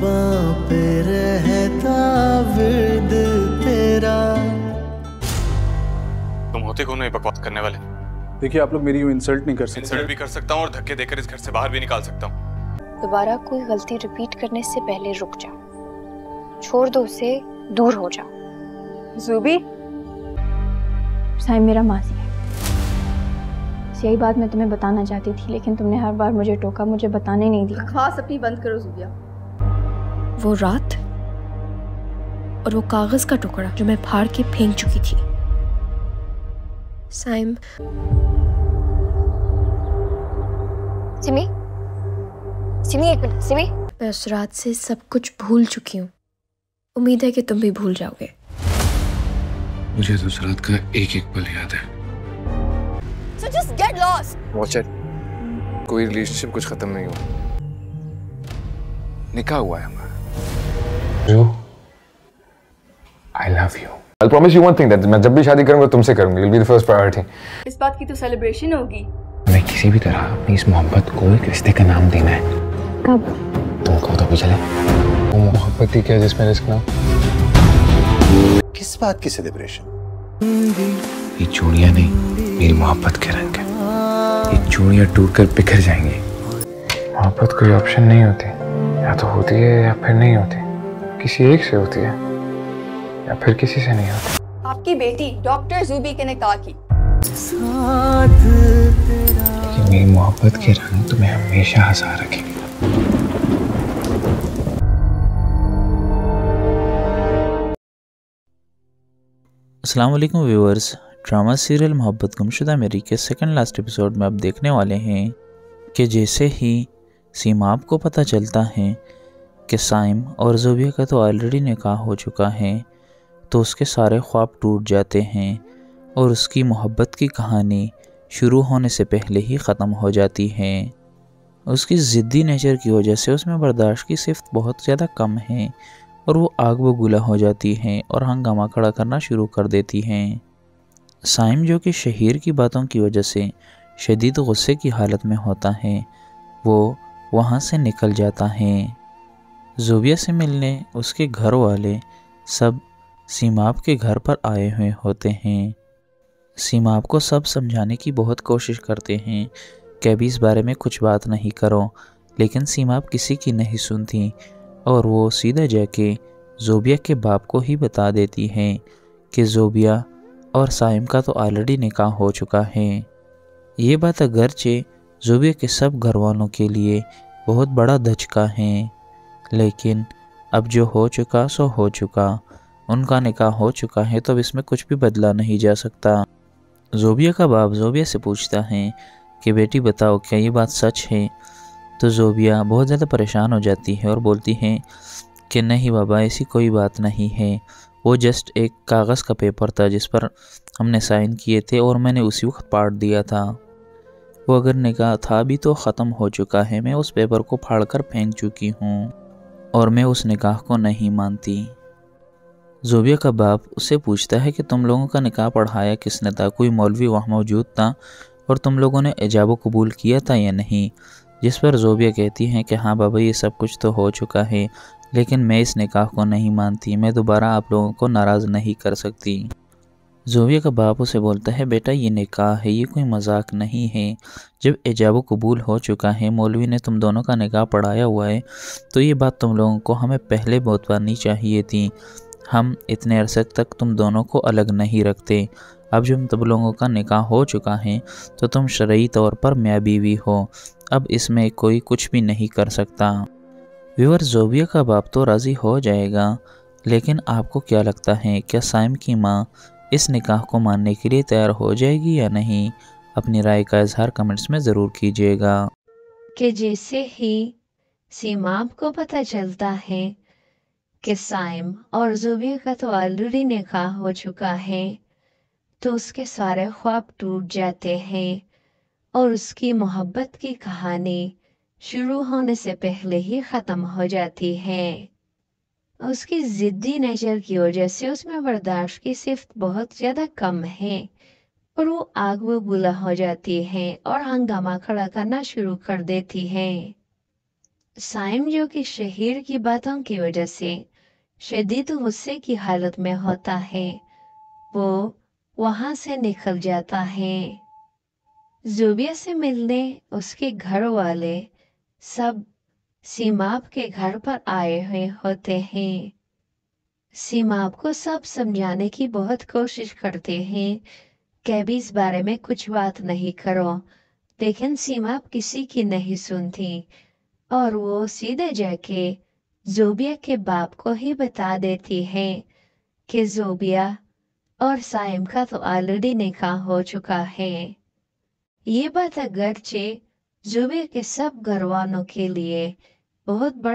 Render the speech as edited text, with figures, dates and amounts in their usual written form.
जुबां पे रहता विद तेरा। तुम होते कौन हो ये बकवास करने वाले? देखिए आप लोग मेरी यूं इंसल्ट नहीं कर सकते। इंसल्ट भी कर सकता हूँ और धक्के देकर इस घर से बाहर भी निकाल सकता हूँ। दोबारा कोई गलती रिपीट करने से पहले रुक जाओ, छोड़ दो उसे, दूर हो जाओ। ज़ूबी, साइम मेरा मासी है। यही बात मैं तुम्हें बताना चाहती थी, लेकिन तुमने हर बार मुझे टोका, मुझे बताने नहीं दिया। बकवास अपनी बंद करो ज़ूबिया। वो रात और वो कागज का टुकड़ा जो मैं फाड़ के फेंक चुकी थी। साइम, सिमी, सिमी एक मिनट, सिमी। मैं उस रात से सब कुछ भूल चुकी हूँ। उम्मीद है कि तुम भी भूल जाओगे। मुझे तो उस रात का एक एक पल याद है। So just get lost. Watch it. कोई रिलेशनशिप कुछ खत्म नहीं हुआ, निकाह हुआ है हमारा। जो I love you. I'll promise you one thing that मैं जब भी शादी करूंगा तुमसे करूंगी. You'll be the first priority. इस बात की तो सेलिब्रेशन होगी। हमें किसी भी तरह अपनी इस मोहब्बत को एक रिश्ते का नाम देना है। कब? तुमको तो भी चले। वो मोहब्बत ही क्या जिसमें रिस्क ना। किस बात की सेलिब्रेशन? ये चूड़ियां नहीं, मेरी मोहब्बत के रंग है। ये चूड़ियां टूटकर बिखर जाएंगी। मोहब्बत कोई ऑप्शन नहीं होती, या तो होती है या फिर नहीं होती। किसी एक से होती है या फिर किसी से नहीं होती। आपकी बेटी डॉक्टर ज़ूबी के निकाह की। लेकिन मेरी मोहब्बत के रंग तुम्हें हमेशा हंसा रखेंगे। अस्सलाम वालेकुम व्यूअर्स। ड्रामा सीरियल मोहब्बत गुमशुदा मेरी के सेकंड लास्ट एपिसोड में आप देखने वाले हैं कि जैसे ही सीमाब को पता चलता है कि साइम और ज़ूबिया का तो ऑलरेडी निकाह हो चुका है, तो उसके सारे ख्वाब टूट जाते हैं और उसकी मोहब्बत की कहानी शुरू होने से पहले ही ख़त्म हो जाती है। उसकी ज़िद्दी नेचर की वजह से उसमें बर्दाश्त की सिफ्त बहुत ज़्यादा कम है और वो आग बबूला हो जाती हैं और हंगामा खड़ा करना शुरू कर देती हैं। साइम जो कि शहीर की बातों की वजह से शदीद गुस्से की हालत में होता है, वो वहाँ से निकल जाता है। ज़ूबिया से मिलने उसके घर वाले सब सीमाब के घर पर आए हुए होते हैं। सीमाब को सब समझाने की बहुत कोशिश करते हैं कि अभी इस बारे में कुछ बात नहीं करो, लेकिन सीमाब किसी की नहीं सुनती और वो सीधा जाके ज़ूबिया के बाप को ही बता देती है कि ज़ूबिया और साइम का तो ऑलरेडी निकाह हो चुका है। ये बात अगरचे ज़ूबिया के सब घर वालों के लिए बहुत बड़ा धचका है, लेकिन अब जो हो चुका सो हो चुका। उनका निकाह हो चुका है तो अब इसमें कुछ भी बदला नहीं जा सकता। ज़ूबिया का बाप ज़ूबिया से पूछता है कि बेटी बताओ क्या ये बात सच है? तो ज़ूबिया बहुत ज़्यादा परेशान हो जाती है और बोलती है कि नहीं बाबा, ऐसी कोई बात नहीं है, वो जस्ट एक कागज़ का पेपर था जिस पर हमने साइन किए थे और मैंने उसी वक्त पाड़ दिया था। वो अगर निकाह था भी तो ख़त्म हो चुका है, मैं उस पेपर को फाड़ कर फेंक चुकी हूँ और मैं उस निकाह को नहीं मानती। ज़ूबिया का बाप उससे पूछता है कि तुम लोगों का निकाह पढ़ाया किसने था? कोई मौलवी वहाँ मौजूद था और तुम लोगों ने इजाब कबूल किया था या नहीं? जिस पर ज़ूबिया कहती हैं कि हाँ बाबा, ये सब कुछ तो हो चुका है, लेकिन मैं इस निकाह को नहीं मानती, मैं दोबारा आप लोगों को नाराज़ नहीं कर सकती। ज़ूबिया का बाप उसे बोलता है बेटा, ये निकाह है, ये कोई मजाक नहीं है। जब इजाब कबूल हो चुका है, मौलवी ने तुम दोनों का निकाह पढ़ाया हुआ है, तो ये बात तुम लोगों को हमें पहले बतानी चाहिए थी। हम इतने अरसे तक तुम दोनों को अलग नहीं रखते। अब जब तुम लोगों का निकाह हो चुका है तो तुम शरई तौर पर मियाँ बीवी हो, अब इसमें कोई कुछ भी नहीं कर सकता। व्यूअर, ज़ूबिया का बाप तो राज़ी हो जाएगा, लेकिन आपको क्या लगता है, क्या साइम की माँ इस निकाह को मानने के लिए तैयार हो जाएगी या नहीं? अपनी राय का इजहार कमेंट्स में ज़रूर कीजिएगा। कि जैसे ही सीमाब को पता चलता है कि साइम और ज़ूबिया का तो ऑलरेडी निकाह हो चुका है, तो उसके सारे ख्वाब टूट जाते हैं और उसकी मोहब्बत की कहानी शुरू होने से पहले ही ख़त्म हो जाती है। उसकी ज़िद्दी नेचर की वजह से उसमें बर्दाश्त की सिफ्त बहुत ज़्यादा कम है और वो आग बबूला हो जाती है और हंगामा खड़ा करना शुरू कर देती है। साइम जो कि शहीर की बातों की वजह से शदीद गुस्से की हालत में होता है, वो वहां से निकल जाता है। ज़ुबिया से मिलने उसके घर वाले सब सीमाब के घर पर आए हुए होते हैं। सीमाब को सब समझाने की बहुत कोशिश करते हैं कि अभी इस बारे में कुछ बात नहीं करो, लेकिन सीमाब किसी की नहीं सुनती और वो सीधे जाके ज़ोबिया के बाप को ही बता देती है कि ज़ोबिया और साइम का तो ऑलरेडी निकाह हो चुका है। ये बात अगरचे ज़ोबिया के सब घर वालों के लिए बहुत बड़ा